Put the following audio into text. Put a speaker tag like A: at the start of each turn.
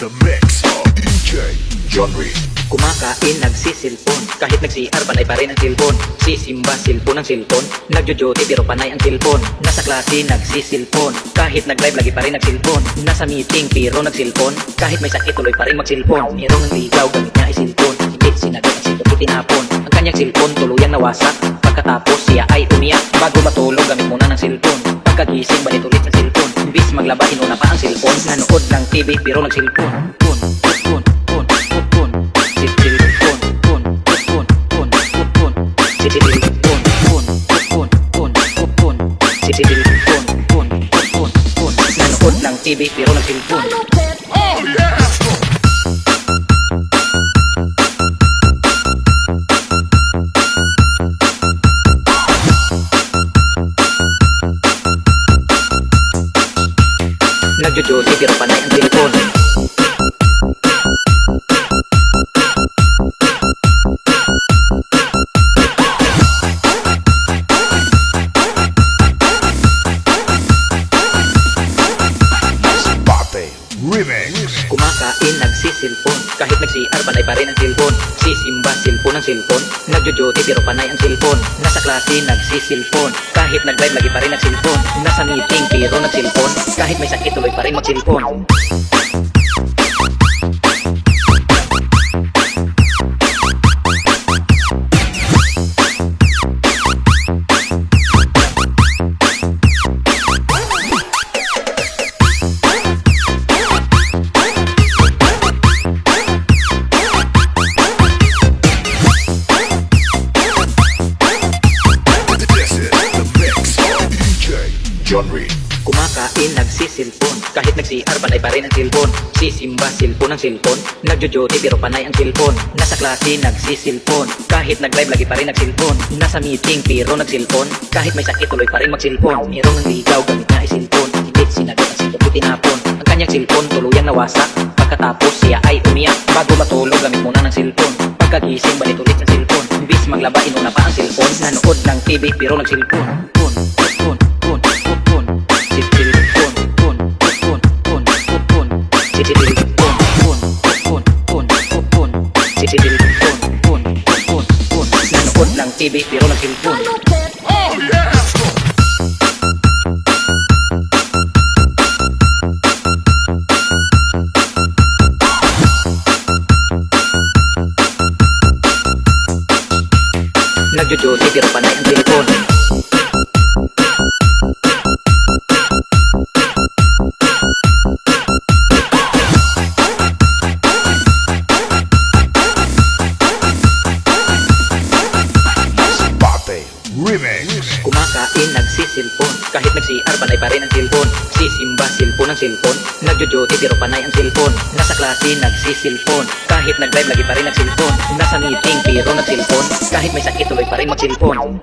A: the mix of DJ John Reed.
B: Kumakain, nagsisilpon. Kahit nag-CR, panay pa rin ang silpon. Sisimba, silpon ang silpon. Nagjo-jote, pero panay ang silpon. Nasa klase, nagsisilpon. Kahit nag-live, lagi pa rin nagsilpon. Nasa meeting, pero nagsilpon. Kahit may sakit, tuloy pa rin magsilpon. Merong ligaw, gamit niya ay silpon. Hindi sinagot ang silpon, itinapon. Ang kanyang silpon, tuluyang nawasak. Pagkatapos, siya ay umiyak. Bago matulog, gamit muna ng silpon. Pagkagising, balik ulit sa silpon. Imbis maglaba, inuna pa ang silpon. Nanood ng TV, pero nagsilpon. Nanood ng TV pero nagsilpon.
A: Oh yeah!
B: Nagjo-jote pero panay ang silpon.
A: Remix.
B: Kumakain, nagsisilpon. Kahit nag-CR, panay pa rin ang silpon. Sisimba, silpon ang silpon. Nagjo-jote pero panay ang silpon. Nasa klase, nagsisilpon. Kahit nag-live, lagi pa rin nagsilpon. Nasa meeting, pero nagsilpon. Kahit may sakit, tuloy pa rin magsilpon.
A: John Reed.
B: Kumakain, nagsisilpon. Kahit nag-CR, panay pa rin ang silpon. Sisimba, silpon ang silpon. Nagjo-jote pero panay ang silpon. Nasa klase, nagsisilpon. Kahit nag-live, lagi pa rin nagsilpon. Nasa meeting, pero nagsilpon. Kahit may sakit, tuloy pa rin magsilpon. Merong ligaw, gamit niya ay silpon. Hindi sinagot ang silpon, itinapon. Ang kanyang silpon, tuluyang nawasak. Pagkatapos, siya ay umiyak. Bago matulog, gamit muna ng silpon. Pagkagising, balik ulit sa silpon. Imbis maglaba, inuna pa ang silpon. Nanood ng TV pero nagsilpon. Nanood ng TV pero nagsilpon.
A: Oh yeah!
B: Nagjo-jote pero panay ang silpon.
A: Remix.
B: Kumakain, nagsisilpon. Kahit nag-CR, panay pa rin ang silpon. Sisimba, silpon ang silpon. Nagjo-jote pero panay ang silpon. Nasa klase, nagsisilpon. Kahit nag-live, lagi pa rin nagsilpon. Nasa meeting, pero nagsilpon. Kahit may sakit, tuloy pa rin magsilpon.